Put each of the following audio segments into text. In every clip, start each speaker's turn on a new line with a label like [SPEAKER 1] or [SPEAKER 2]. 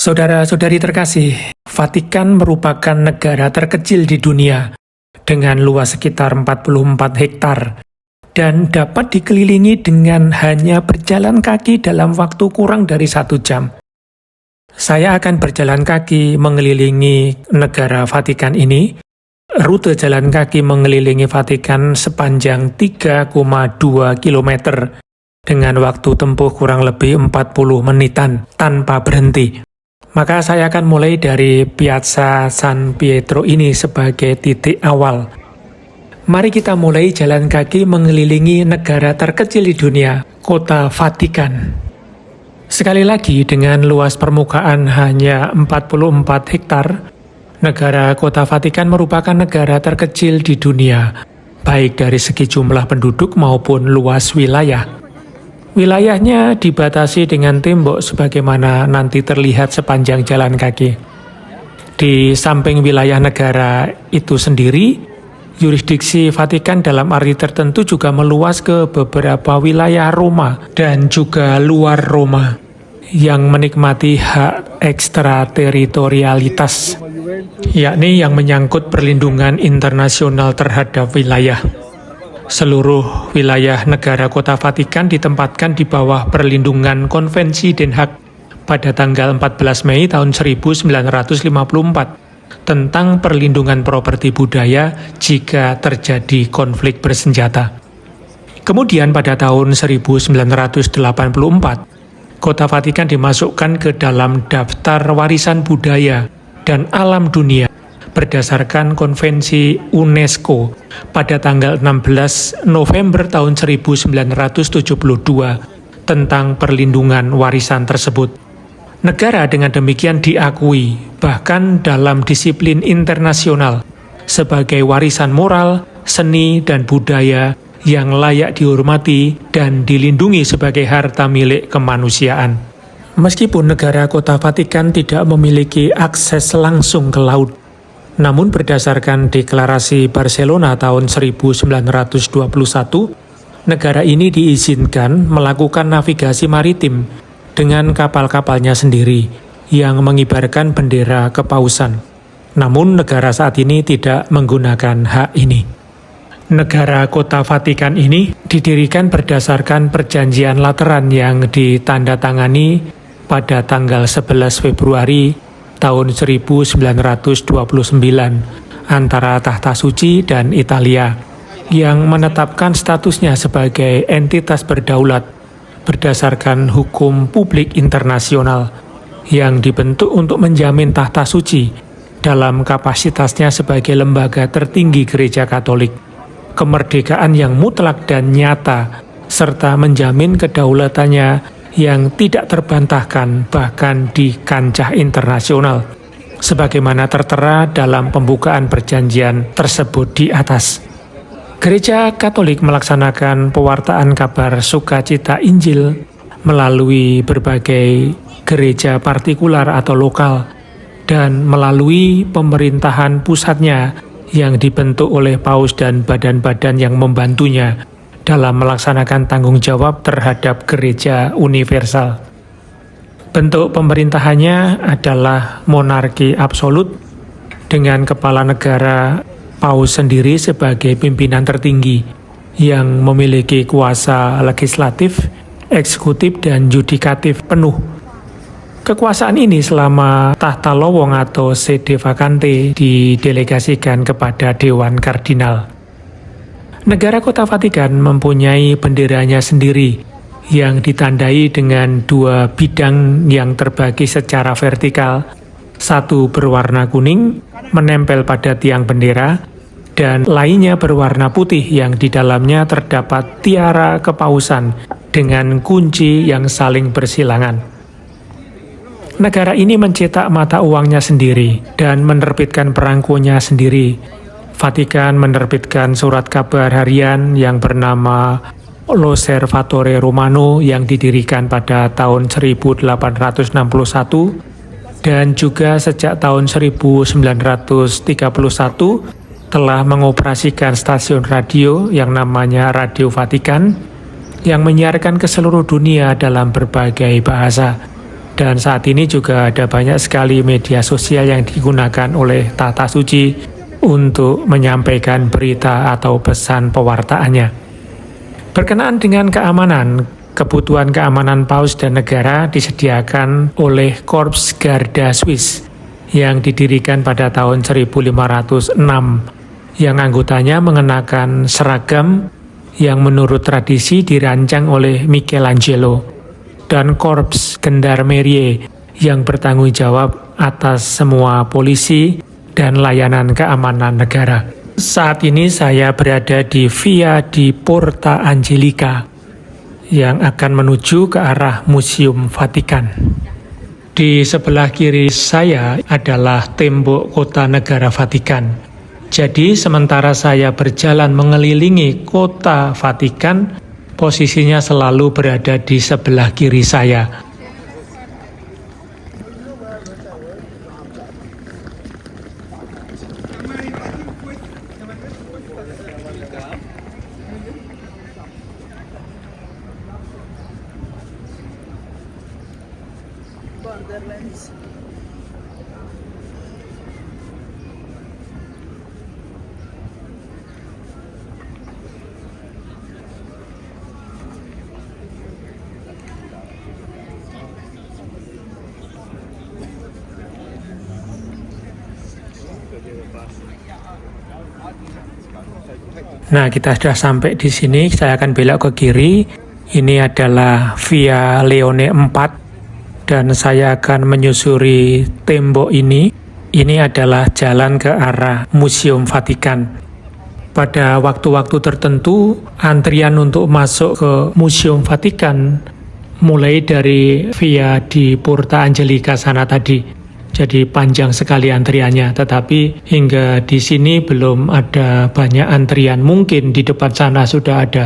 [SPEAKER 1] Saudara-saudari terkasih, Vatikan merupakan negara terkecil di dunia dengan luas sekitar 44 hektar dan dapat dikelilingi dengan hanya berjalan kaki dalam waktu kurang dari 1 jam. Saya akan berjalan kaki mengelilingi negara Vatikan ini. Rute jalan kaki mengelilingi Vatikan sepanjang 3,2 km dengan waktu tempuh kurang lebih 40 menitan tanpa berhenti. Maka saya akan mulai dari Piazza San Pietro ini sebagai titik awal. Mari kita mulai jalan kaki mengelilingi negara terkecil di dunia, kota Vatikan. Sekali lagi, dengan luas permukaan hanya 44 hektar, negara kota Vatikan merupakan negara terkecil di dunia, baik dari segi jumlah penduduk maupun luas wilayah. Wilayahnya dibatasi dengan tembok sebagaimana nanti terlihat sepanjang jalan kaki. Di samping wilayah negara itu sendiri, yurisdiksi Vatikan dalam arti tertentu juga meluas ke beberapa wilayah Roma dan juga luar Roma yang menikmati hak ekstrateritorialitas, yakni yang menyangkut perlindungan internasional terhadap wilayah. Seluruh wilayah negara kota Vatikan ditempatkan di bawah perlindungan Konvensi Den Haag pada tanggal 14 Mei tahun 1954 tentang perlindungan properti budaya jika terjadi konflik bersenjata. Kemudian pada tahun 1984, kota Vatikan dimasukkan ke dalam daftar warisan budaya dan alam dunia berdasarkan konvensi UNESCO pada tanggal 16 November tahun 1972 tentang perlindungan warisan tersebut. Negara dengan demikian diakui bahkan dalam disiplin internasional sebagai warisan moral, seni, dan budaya yang layak dihormati dan dilindungi sebagai harta milik kemanusiaan. Meskipun negara kota Vatikan tidak memiliki akses langsung ke laut, namun berdasarkan deklarasi Barcelona tahun 1921, negara ini diizinkan melakukan navigasi maritim dengan kapal-kapalnya sendiri yang mengibarkan bendera kepausan. Namun negara saat ini tidak menggunakan hak ini. Negara kota Vatikan ini didirikan berdasarkan perjanjian Lateran yang ditandatangani pada tanggal 11 Februari tahun 1929 antara Tahta Suci dan Italia yang menetapkan statusnya sebagai entitas berdaulat berdasarkan hukum publik internasional yang dibentuk untuk menjamin Tahta Suci dalam kapasitasnya sebagai lembaga tertinggi Gereja Katolik, kemerdekaan yang mutlak dan nyata, serta menjamin kedaulatannya yang tidak terbantahkan bahkan di kancah internasional, sebagaimana tertera dalam pembukaan perjanjian tersebut di atas. Gereja Katolik melaksanakan pewartaan kabar sukacita Injil melalui berbagai gereja partikular atau lokal dan melalui pemerintahan pusatnya yang dibentuk oleh paus dan badan-badan yang membantunya dalam melaksanakan tanggung jawab terhadap gereja universal. Bentuk pemerintahannya adalah monarki absolut dengan kepala negara paus sendiri sebagai pimpinan tertinggi yang memiliki kuasa legislatif, eksekutif, dan yudikatif penuh. Kekuasaan ini selama tahta lowong atau sede vacante didelegasikan kepada Dewan Kardinal. Negara kota Vatikan mempunyai benderanya sendiri yang ditandai dengan 2 bidang yang terbagi secara vertikal, satu berwarna kuning menempel pada tiang bendera dan lainnya berwarna putih yang di dalamnya terdapat tiara kepausan dengan kunci yang saling bersilangan. Negara ini mencetak mata uangnya sendiri dan menerbitkan perangkonya sendiri. Vatikan menerbitkan surat kabar harian yang bernama L'Osservatore Romano yang didirikan pada tahun 1861 dan juga sejak tahun 1931 telah mengoperasikan stasiun radio yang namanya Radio Vatikan yang menyiarkan ke seluruh dunia dalam berbagai bahasa. Dan saat ini juga ada banyak sekali media sosial yang digunakan oleh Tata Suci untuk menyampaikan berita atau pesan pewartaannya. Berkenaan dengan keamanan, kebutuhan keamanan paus dan negara disediakan oleh Korps Garda Swiss yang didirikan pada tahun 1506, yang anggotanya mengenakan seragam yang menurut tradisi dirancang oleh Michelangelo, dan Korps Gendarmerie yang bertanggung jawab atas semua polisi dan layanan keamanan negara. Saat ini saya berada di Via di Porta Angelica yang akan menuju ke arah Museum Vatikan. Di sebelah kiri saya adalah tembok kota negara Vatikan. Jadi sementara saya berjalan mengelilingi kota Vatikan, posisinya selalu berada di sebelah kiri saya. Nah, kita sudah sampai di sini. Saya akan belok ke kiri. Ini adalah Via Leone 4 dan saya akan menyusuri tembok ini. Ini adalah jalan ke arah Museum Vatikan. Pada waktu-waktu tertentu, antrian untuk masuk ke Museum Vatikan mulai dari Via di Porta Angelica sana tadi. Jadi panjang sekali antriannya, tetapi hingga di sini belum ada banyak antrian. Mungkin di depan sana sudah ada.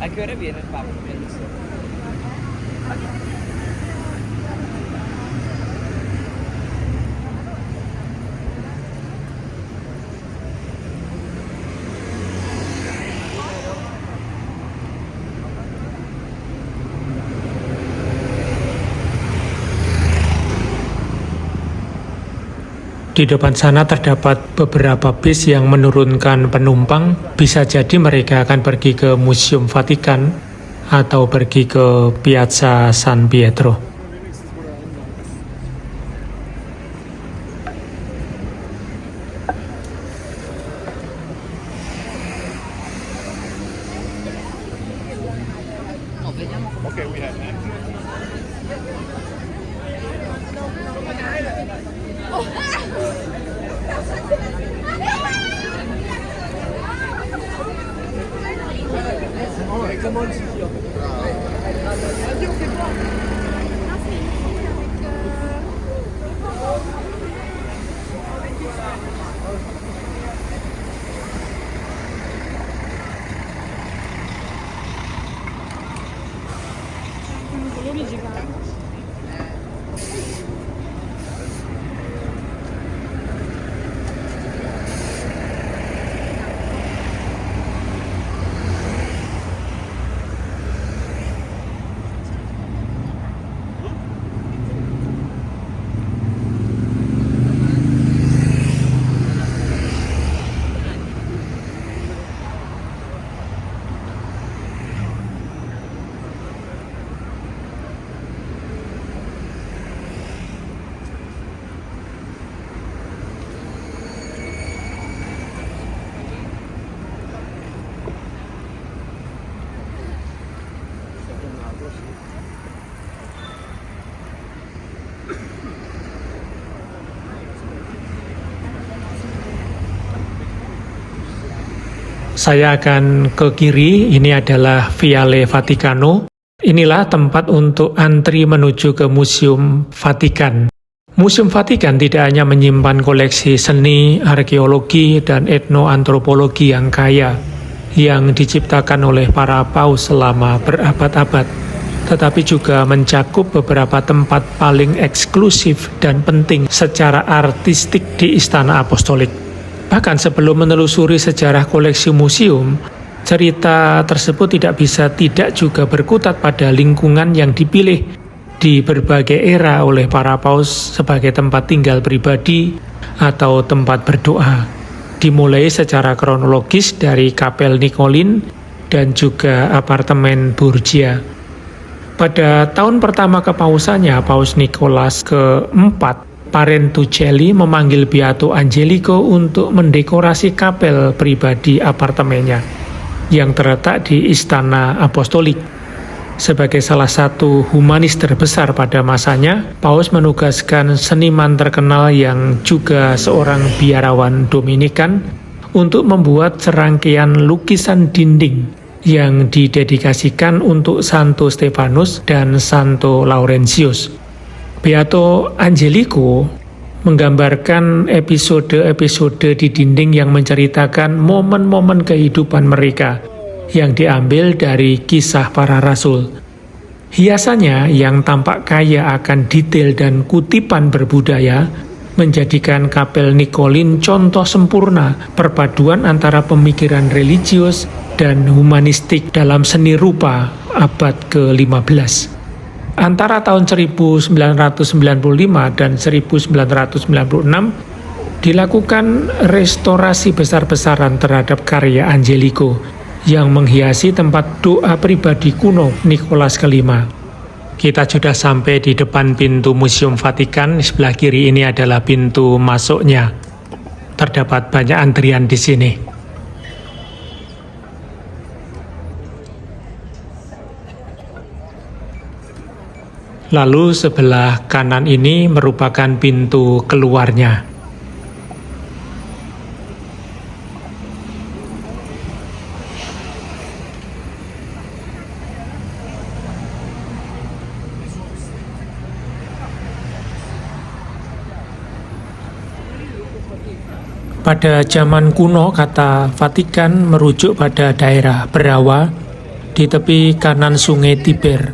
[SPEAKER 2] ¿A qué hora viene el Papa?
[SPEAKER 1] Di depan sana terdapat beberapa bis yang menurunkan penumpang. Bisa jadi mereka akan pergi ke Museum Vatikan atau pergi ke Piazza San Pietro. Saya akan ke kiri, ini adalah Viale Vaticano. Inilah tempat untuk antri menuju ke Museum Vatikan. Museum Vatikan tidak hanya menyimpan koleksi seni, arkeologi, dan etnoantropologi yang kaya, yang diciptakan oleh para paus selama berabad-abad, tetapi juga mencakup beberapa tempat paling eksklusif dan penting secara artistik di Istana Apostolik. Bahkan sebelum menelusuri sejarah koleksi museum, cerita tersebut tidak bisa tidak juga berkutat pada lingkungan yang dipilih di berbagai era oleh para paus sebagai tempat tinggal pribadi atau tempat berdoa. Dimulai secara kronologis dari Kapel Nicolin dan juga apartemen Borgia. Pada tahun pertama kepausannya, Paus Nikolas keempat, Parentucelli memanggil Beato Angelico untuk mendekorasi kapel pribadi apartemennya yang terletak di Istana Apostolik. Sebagai salah satu humanis terbesar pada masanya, Paus menugaskan seniman terkenal yang juga seorang biarawan Dominikan untuk membuat serangkaian lukisan dinding yang didedikasikan untuk Santo Stefanus dan Santo Laurentius. Beato Angelico menggambarkan episode-episode di dinding yang menceritakan momen-momen kehidupan mereka yang diambil dari kisah para rasul. Hiasannya yang tampak kaya akan detail dan kutipan berbudaya menjadikan Kapel Nicolin contoh sempurna perpaduan antara pemikiran religius dan humanistik dalam seni rupa abad ke-15. Antara tahun 1995 dan 1996 dilakukan restorasi besar-besaran terhadap karya Angelico yang menghiasi tempat doa pribadi kuno Nikolas kelima. Kita sudah sampai di depan pintu Museum Vatikan. Di sebelah kiri ini adalah pintu masuknya. Terdapat banyak antrian di sini. Lalu sebelah kanan ini merupakan pintu keluarnya. Pada zaman kuno, kata Vatikan merujuk pada daerah Berawa di tepi kanan sungai Tiber,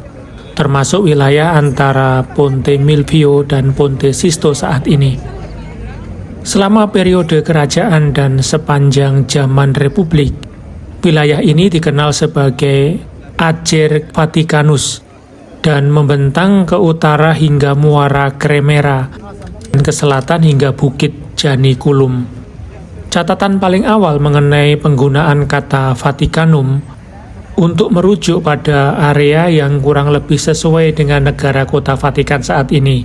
[SPEAKER 1] termasuk wilayah antara Ponte Milvio dan Ponte Sisto saat ini. Selama periode kerajaan dan sepanjang zaman Republik, wilayah ini dikenal sebagai Ager Vaticanus dan membentang ke utara hingga Muara Cremera dan ke selatan hingga Bukit Janiculum. Catatan paling awal mengenai penggunaan kata Vatikanum untuk merujuk pada area yang kurang lebih sesuai dengan negara kota Vatikan saat ini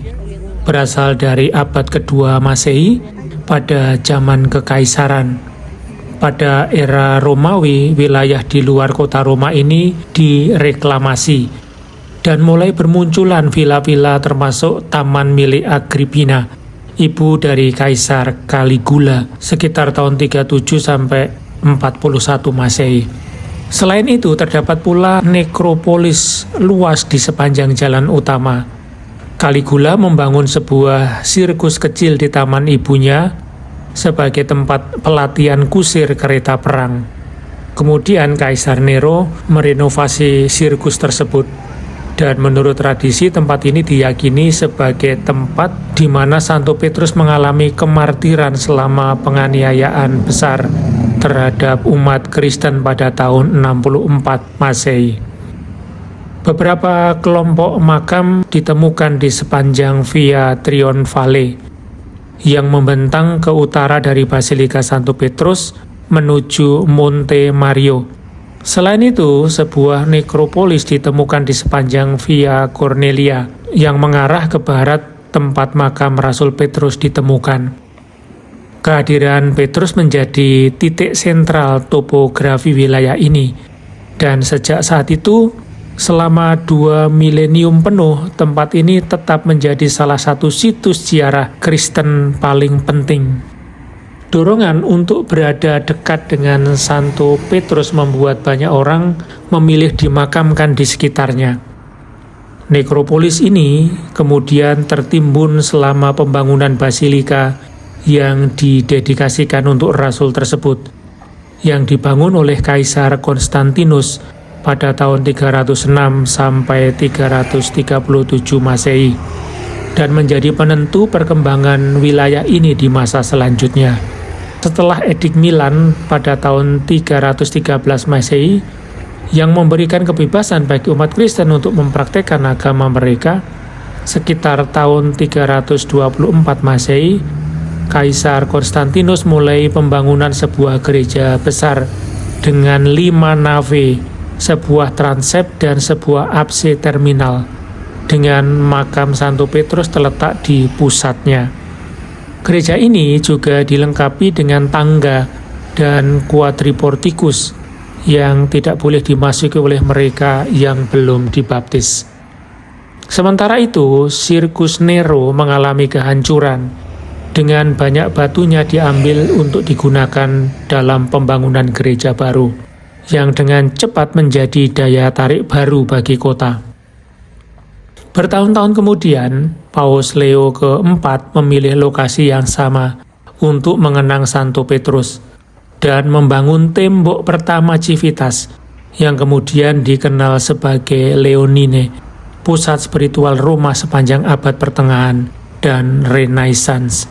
[SPEAKER 1] berasal dari abad kedua Masehi pada zaman Kekaisaran. Pada era Romawi, wilayah di luar kota Roma ini direklamasi dan mulai bermunculan villa-villa termasuk taman milik Agrippina, ibu dari Kaisar Caligula, sekitar tahun 37 sampai 41 Masehi. Selain itu, terdapat pula nekropolis luas di sepanjang jalan utama. Caligula membangun sebuah sirkus kecil di taman ibunya sebagai tempat pelatihan kusir kereta perang. Kemudian Kaisar Nero merenovasi sirkus tersebut. Dan menurut tradisi, tempat ini diyakini sebagai tempat di mana Santo Petrus mengalami kemartiran selama penganiayaan besar terhadap umat Kristen pada tahun 64 Masehi. Beberapa kelompok makam ditemukan di sepanjang Via Trionfale yang membentang ke utara dari Basilika Santo Petrus menuju Monte Mario. Selain itu, sebuah nekropolis ditemukan di sepanjang Via Cornelia yang mengarah ke barat tempat makam Rasul Petrus ditemukan. Kehadiran Petrus menjadi titik sentral topografi wilayah ini, dan sejak saat itu Selama 2 milenium penuh, tempat ini tetap menjadi salah satu situs ziarah Kristen paling penting. Dorongan untuk berada dekat dengan Santo Petrus membuat banyak orang memilih dimakamkan di sekitarnya. Nekropolis ini kemudian tertimbun selama pembangunan basilika yang didedikasikan untuk rasul tersebut, yang dibangun oleh Kaisar Konstantinus pada tahun 306 sampai 337 Masehi, dan menjadi penentu perkembangan wilayah ini di masa selanjutnya. Setelah Edik Milan pada tahun 313 Masehi, yang memberikan kebebasan bagi umat Kristen untuk mempraktekkan agama mereka, sekitar tahun 324 Masehi, Kaisar Konstantinus mulai pembangunan sebuah gereja besar dengan 5 nave, sebuah transept dan sebuah apse terminal, dengan makam Santo Petrus terletak di pusatnya. Gereja ini juga dilengkapi dengan tangga dan quadriporticus yang tidak boleh dimasuki oleh mereka yang belum dibaptis. Sementara itu, Sirkus Nero mengalami kehancuran, dengan banyak batunya diambil untuk digunakan dalam pembangunan gereja baru, yang dengan cepat menjadi daya tarik baru bagi kota. Bertahun-tahun kemudian, Paus Leo keempat memilih lokasi yang sama untuk mengenang Santo Petrus dan membangun tembok pertama Civitas yang kemudian dikenal sebagai Leonine, pusat spiritual Roma sepanjang abad pertengahan dan Renaissance.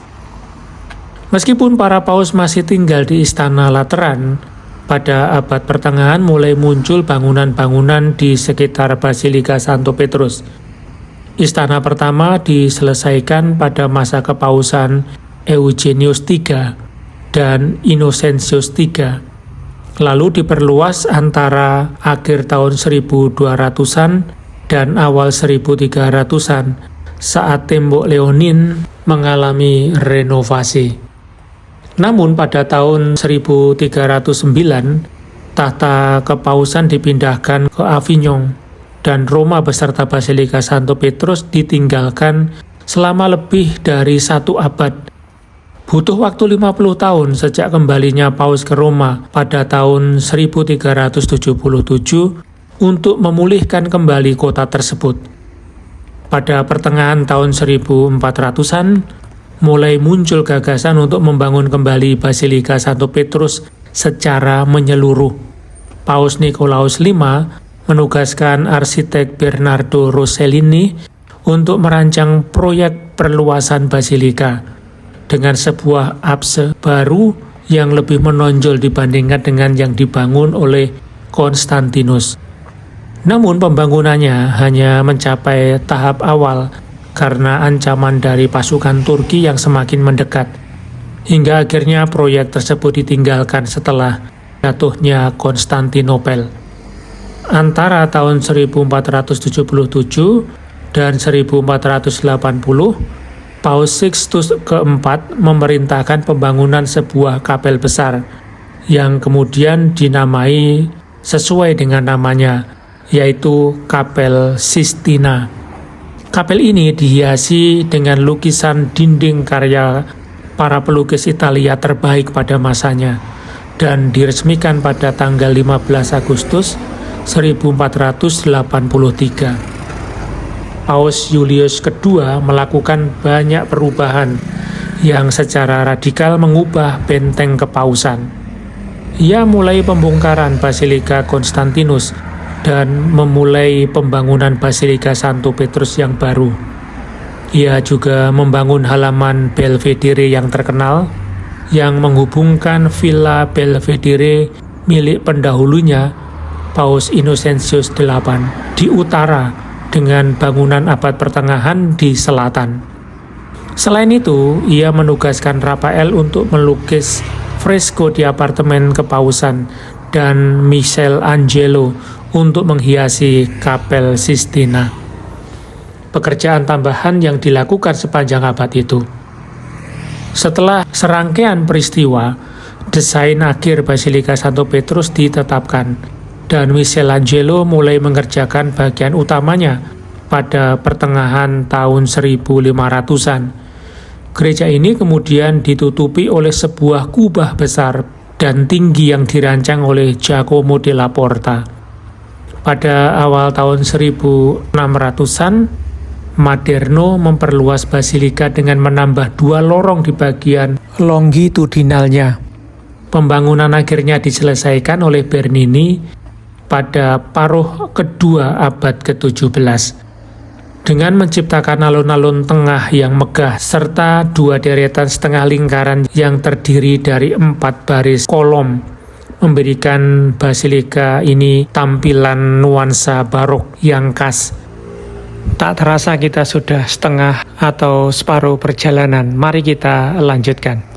[SPEAKER 1] Meskipun para paus masih tinggal di Istana Lateran, pada abad pertengahan mulai muncul bangunan-bangunan di sekitar Basilika Santo Petrus. Istana pertama diselesaikan pada masa kepausan Eugenius III dan Innocentius III, lalu diperluas antara akhir tahun 1200-an dan awal 1300-an saat tembok Leonin mengalami renovasi. Namun pada tahun 1309, tahta kepausan dipindahkan ke Avignon dan Roma beserta Basilika Santo Petrus ditinggalkan selama lebih dari 1 abad. Butuh waktu 50 tahun sejak kembalinya Paus ke Roma pada tahun 1377 untuk memulihkan kembali kota tersebut. Pada pertengahan tahun 1400-an, mulai muncul gagasan untuk membangun kembali Basilika Santo Petrus secara menyeluruh. Paus Nikolaus V menugaskan arsitek Bernardo Rossellini untuk merancang proyek perluasan basilika dengan sebuah apse baru yang lebih menonjol dibandingkan dengan yang dibangun oleh Konstantinus. Namun pembangunannya hanya mencapai tahap awal karena ancaman dari pasukan Turki yang semakin mendekat, hingga akhirnya proyek tersebut ditinggalkan setelah jatuhnya Konstantinopel. Antara tahun 1477 dan 1480, Paus Sixtus keempat memerintahkan pembangunan sebuah kapel besar yang kemudian dinamai sesuai dengan namanya, yaitu Kapel Sistina. Kapel ini dihiasi dengan lukisan dinding karya para pelukis Italia terbaik pada masanya dan diresmikan pada tanggal 15 Agustus 1483. Paus Julius II melakukan banyak perubahan yang secara radikal mengubah benteng kepausan. Ia mulai pembongkaran Basilika Konstantinus dan memulai pembangunan Basilika Santo Petrus yang baru. Ia juga membangun halaman Belvedere yang terkenal, yang menghubungkan Villa Belvedere milik pendahulunya, Paus Innocentius VIII, di utara dengan bangunan abad pertengahan di selatan. Selain itu, ia menugaskan Rafael untuk melukis fresko di apartemen kepausan dan Michelangelo untuk menghiasi Kapel Sistina. Pekerjaan tambahan yang dilakukan sepanjang abad itu. Setelah serangkaian peristiwa, desain akhir Basilika Santo Petrus ditetapkan dan Michelangelo mulai mengerjakan bagian utamanya pada pertengahan tahun 1500-an. Gereja ini kemudian ditutupi oleh sebuah kubah besar dan tinggi yang dirancang oleh Giacomo della Porta. Pada awal tahun 1600-an, Maderno memperluas basilika dengan menambah 2 lorong di bagian longitudinalnya. Pembangunan akhirnya diselesaikan oleh Bernini pada paruh kedua abad ke-17 dengan menciptakan alun-alun tengah yang megah serta 2 deretan setengah lingkaran yang terdiri dari 4 baris kolom, memberikan basilika ini tampilan nuansa barok yang khas. Tak terasa kita sudah setengah atau separuh perjalanan. Mari kita lanjutkan.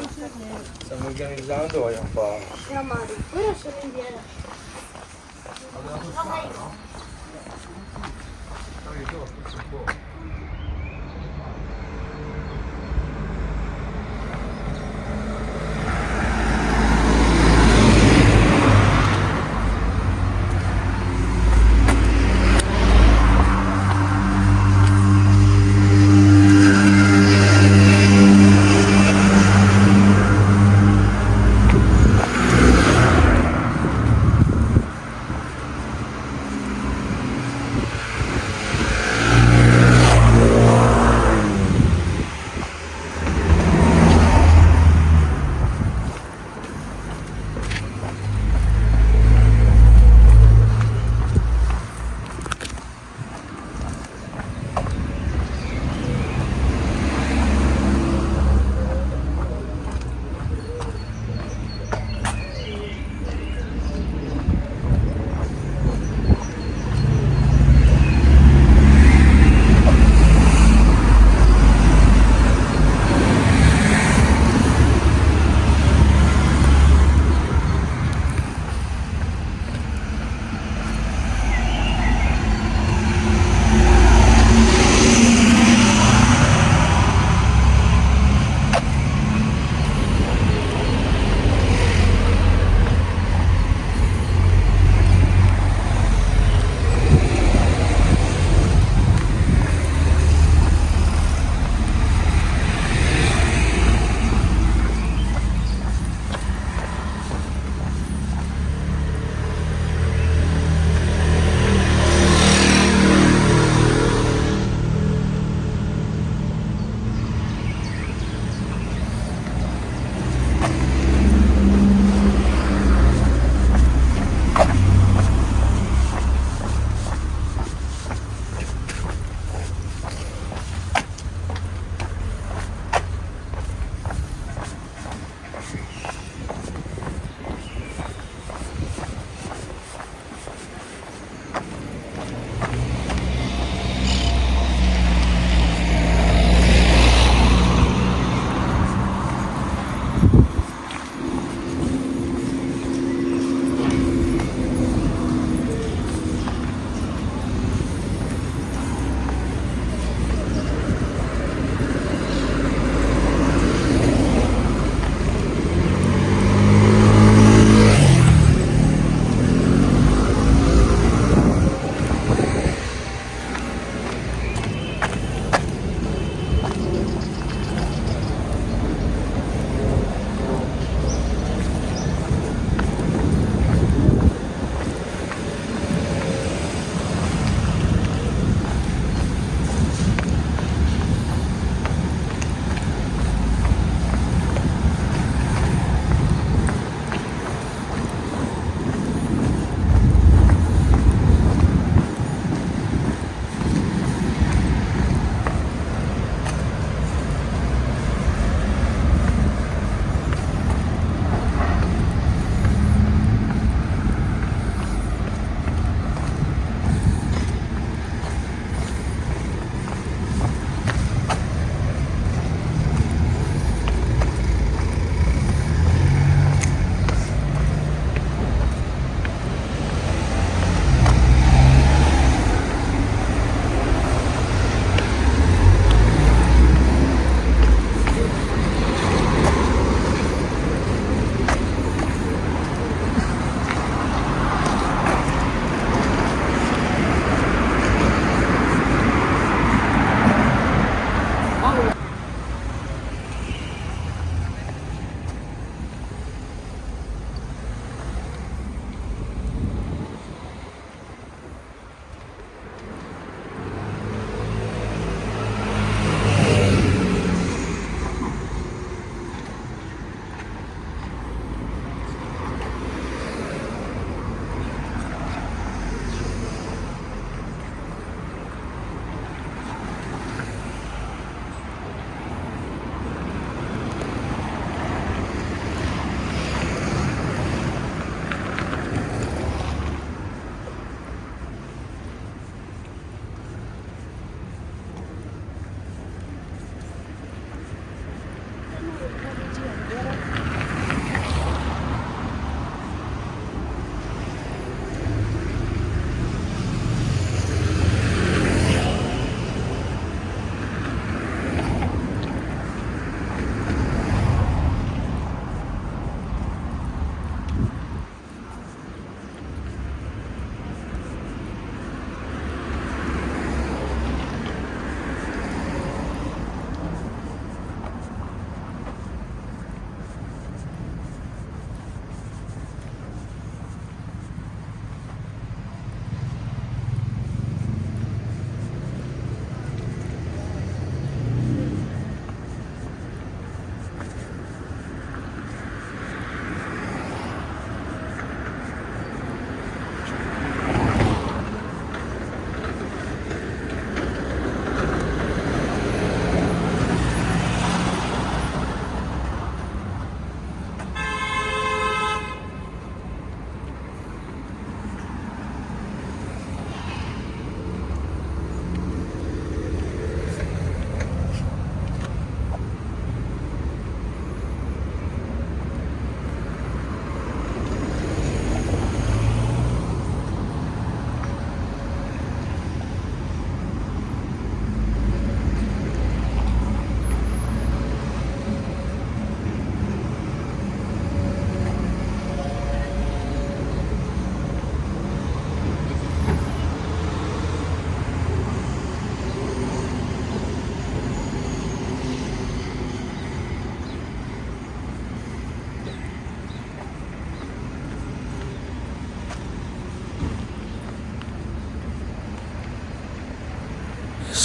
[SPEAKER 3] Stiamo organizzando, vogliamo fare.
[SPEAKER 4] Ora sono indietro.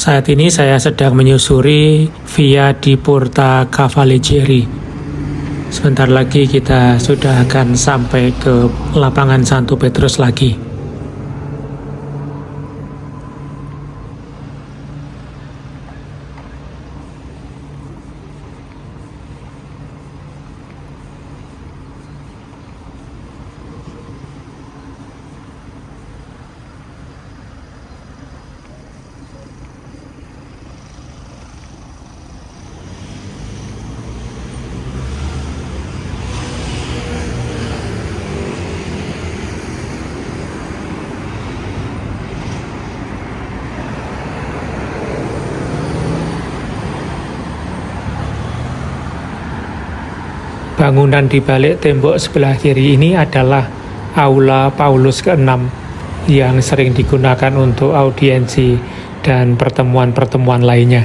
[SPEAKER 1] Saat ini saya sedang menyusuri Via di Porta Cavalieri. Sebentar lagi kita sudah akan sampai ke lapangan Santo Petrus lagi. Bangunan di balik tembok sebelah kiri ini adalah Aula Paulus ke-6 yang sering digunakan untuk audiensi dan pertemuan-pertemuan lainnya.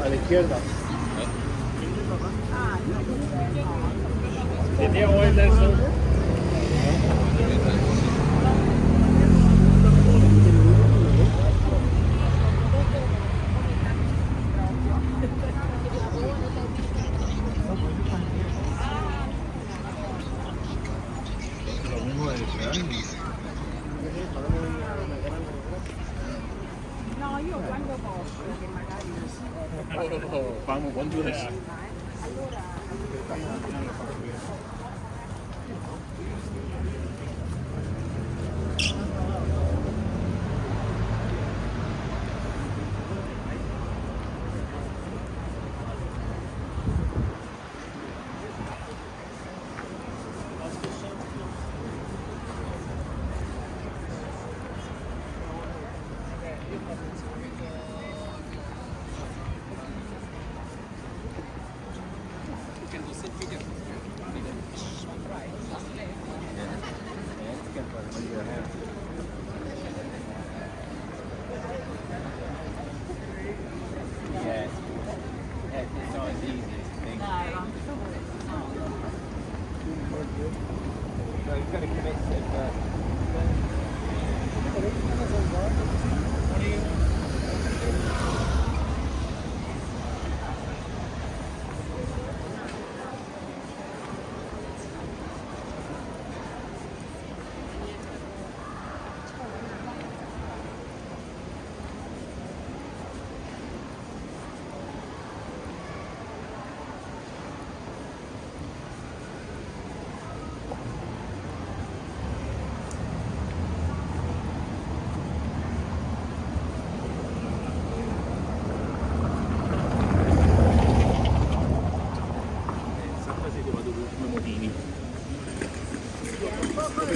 [SPEAKER 3] A la izquierda. Tenía hoy Nelson. Lo mismo de
[SPEAKER 5] No, io quando posso, che magari
[SPEAKER 3] Vamos, quando riesci.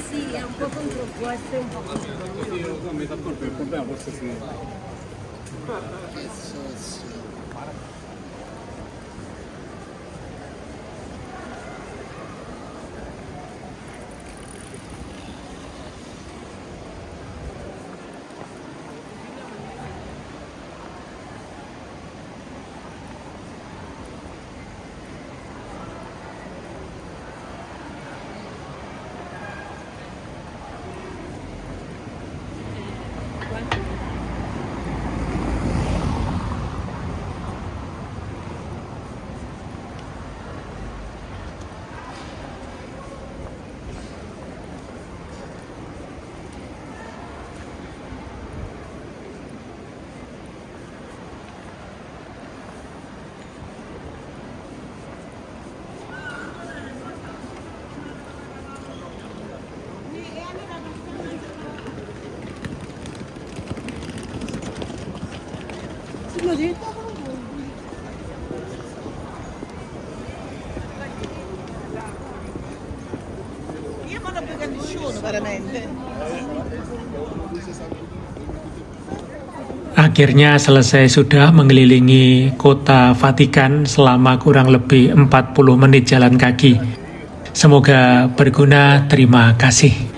[SPEAKER 4] Sì, è un po' contro, può essere un po' contro.
[SPEAKER 3] Io mi fa colpa, il problema forse sì.
[SPEAKER 5] Io non ho più che nessuno veramente.
[SPEAKER 1] Akhirnya selesai sudah mengelilingi kota Vatikan selama kurang lebih 40 menit jalan kaki. Semoga berguna, terima kasih.